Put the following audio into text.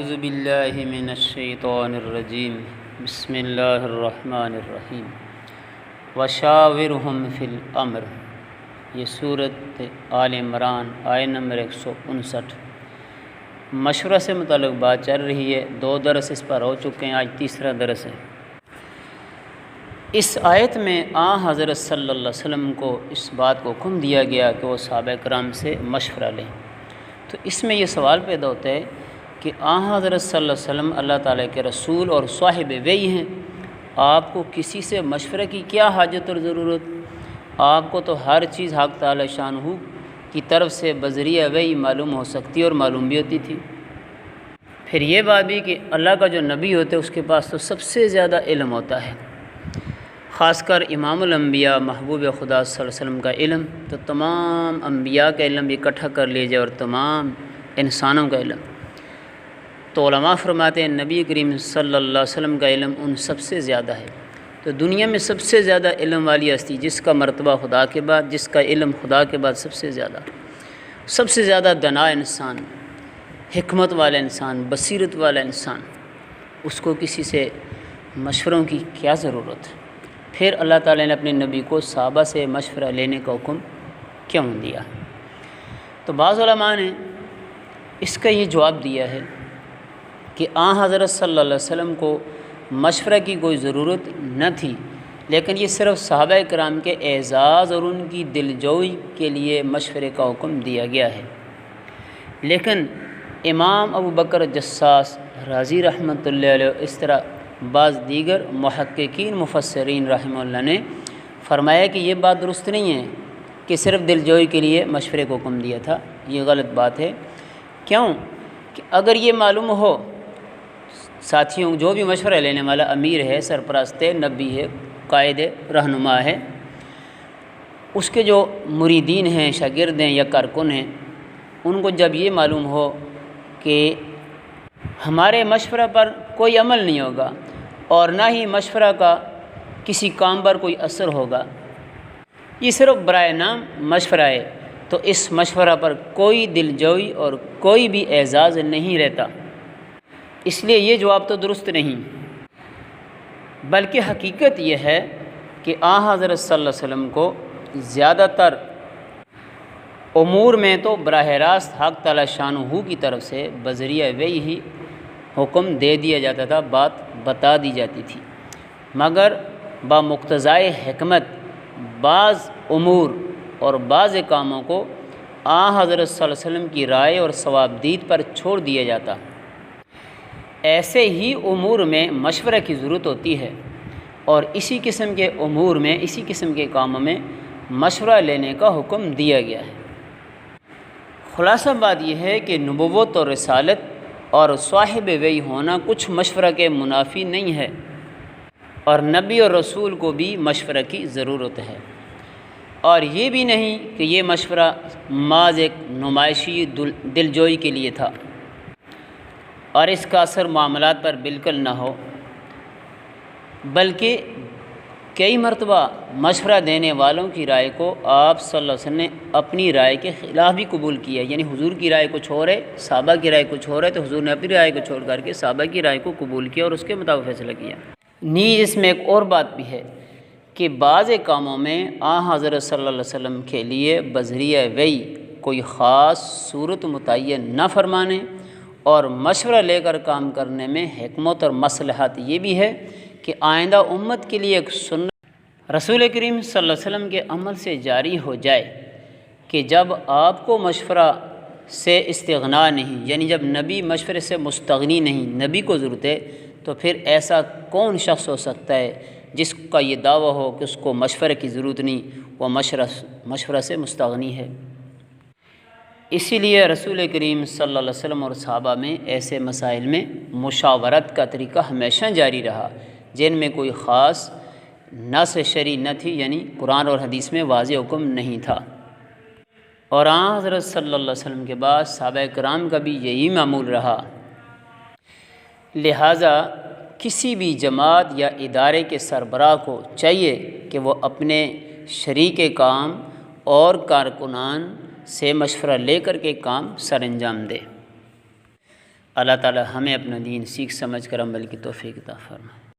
اعوذ باللہ من الشیطان الرجیم بسم اللہ الرحمن الرحیم وشاورہم فی الامر۔ یہ سورۃ آل عمران آیت نمبر 159۔ مشورہ سے متعلق بات چل رہی ہے، 2 درس اس پر ہو چکے ہیں، آج تیسرا درس ہے۔ اس آیت میں حضرت صلی اللہ علیہ وسلم کو اس بات کو حکم دیا گیا کہ وہ صحابہ کرام سے مشورہ لیں۔ تو اس میں یہ سوال پیدا ہوتا ہے کہ حضرت صلی اللہ علیہ وسلم اللہ تعالیٰ کے رسول اور صاحب وحی ہیں، آپ کو کسی سے مشورہ کی کیا حاجت اور ضرورت؟ آپ کو تو ہر چیز حق تعالیٰ شانہ کی طرف سے بذریعہ وحی معلوم ہو سکتی اور معلوم بھی ہوتی تھی۔ پھر یہ بات بھی کہ اللہ کا جو نبی ہوتا ہے اس کے پاس تو سب سے زیادہ علم ہوتا ہے، خاص کر امام الانبیاء محبوب خدا صلی اللہ علیہ وسلم کا علم، تو تمام انبیاء کا علم اکٹھا کر لیا جائے اور تمام انسانوں کا علم، تو علماء فرماتے ہیں نبی کریم صلی اللہ علیہ وسلم کا علم ان سب سے زیادہ ہے۔ تو دنیا میں سب سے زیادہ علم والی ہستی، جس کا مرتبہ خدا کے بعد، جس کا علم خدا کے بعد سب سے زیادہ دانا انسان، حکمت والا انسان، بصیرت والا انسان، اس کو کسی سے مشوروں کی کیا ضرورت ہے؟ پھر اللہ تعالیٰ نے اپنے نبی کو صحابہ سے مشورہ لینے کا حکم کیوں دیا؟ تو بعض علماء نے اس کا یہ جواب دیا ہے کہ حضرت صلی اللہ علیہ وسلم کو مشورہ کی کوئی ضرورت نہ تھی، لیکن یہ صرف صحابہ کرام کے اعزاز اور ان کی دلجوئی کے لیے مشورے کا حکم دیا گیا ہے۔ لیکن امام ابو بکر جساس رازی رحمۃ اللہ علیہ، اس طرح بعض دیگر محققین مفسرین رحمہ اللہ نے فرمایا کہ یہ بات درست نہیں ہے کہ صرف دلجوئی کے لیے مشورے کو حکم دیا تھا، یہ غلط بات ہے۔ کیوں کہ اگر یہ معلوم ہو ساتھیوں، جو بھی مشورہ لینے والا امیر ہے، سرپرست ہے، نبی ہے، قائد ہے، رہنما ہے، اس کے جو مریدین ہیں، شاگرد ہیں یا کارکن ہیں، ان کو جب یہ معلوم ہو کہ ہمارے مشورہ پر کوئی عمل نہیں ہوگا اور نہ ہی مشورہ کا کسی کام پر کوئی اثر ہوگا، یہ صرف برائے نام مشورہ ہے، تو اس مشورہ پر کوئی دلجوئی اور کوئی بھی اعزاز نہیں رہتا۔ اس لیے یہ جواب تو درست نہیں، بلکہ حقیقت یہ ہے کہ حضرت صلی اللہ علیہ وسلم کو زیادہ تر امور میں تو براہ راست حق تعالیٰ شانہ کی طرف سے بذریعہ وحی ہی حکم دے دیا جاتا تھا، بات بتا دی جاتی تھی، مگر بمقتضائے حکمت بعض امور اور بعض کاموں کو حضرت صلی اللہ علیہ وسلم کی رائے اور ثوابدید پر چھوڑ دیا جاتا۔ ایسے ہی امور میں مشورہ کی ضرورت ہوتی ہے، اور اسی قسم کے امور میں، اسی قسم کے کاموں میں مشورہ لینے کا حکم دیا گیا ہے۔ خلاصہ بات یہ ہے کہ نبوت اور رسالت اور صاحب وحی ہونا کچھ مشورہ کے منافی نہیں ہے، اور نبی اور رسول کو بھی مشورہ کی ضرورت ہے، اور یہ بھی نہیں کہ یہ مشورہ محض ایک نمائشی دلجوئی کے لیے تھا اور اس کا اثر معاملات پر بالکل نہ ہو، بلکہ کئی مرتبہ مشورہ دینے والوں کی رائے کو آپ صلی اللہ علیہ وسلم نے اپنی رائے کے خلاف بھی قبول کیا، یعنی حضور کی رائے کچھ اور ہے، صحابہ کی رائے کچھ اور ہے، تو حضور نے اپنی رائے کو چھوڑ کر کے صحابہ کی رائے کو قبول کیا اور اس کے مطابق فیصلہ کیا۔ نیز اس میں ایک اور بات بھی ہے کہ بعض کاموں میں حضرت صلی اللہ علیہ وسلم کے لیے بذریعہ وحی کوئی خاص صورت متعین نہ فرمانے اور مشورہ لے کر کام کرنے میں حکمت اور مصلحت یہ بھی ہے کہ آئندہ امت کے لیے ایک سنت رسول کریم صلی اللہ علیہ وسلم کے عمل سے جاری ہو جائے کہ جب آپ کو مشورہ سے استغنا نہیں، یعنی جب نبی مشورے سے مستغنی نہیں، نبی کو ضرورت ہے، تو پھر ایسا کون شخص ہو سکتا ہے جس کا یہ دعویٰ ہو کہ اس کو مشورے کی ضرورت نہیں، وہ مشورہ سے مستغنی ہے؟ اسی لیے رسول کریم صلی اللہ علیہ وسلم اور صحابہ میں ایسے مسائل میں مشاورت کا طریقہ ہمیشہ جاری رہا جن میں کوئی خاص نص شرعی نہ تھی، یعنی قرآن اور حدیث میں واضح حکم نہیں تھا۔ اور حضرت صلی اللہ علیہ وسلم کے بعد صحابہ کرام کا بھی یہی معمول رہا۔ لہٰذا کسی بھی جماعت یا ادارے کے سربراہ کو چاہیے کہ وہ اپنے شریک کام اور کارکنان سے مشورہ لے کر کے کام سر انجام دے۔ اللہ تعالی ہمیں اپنا دین سیکھ سمجھ کر عمل کی توفیق عطا فرمائے۔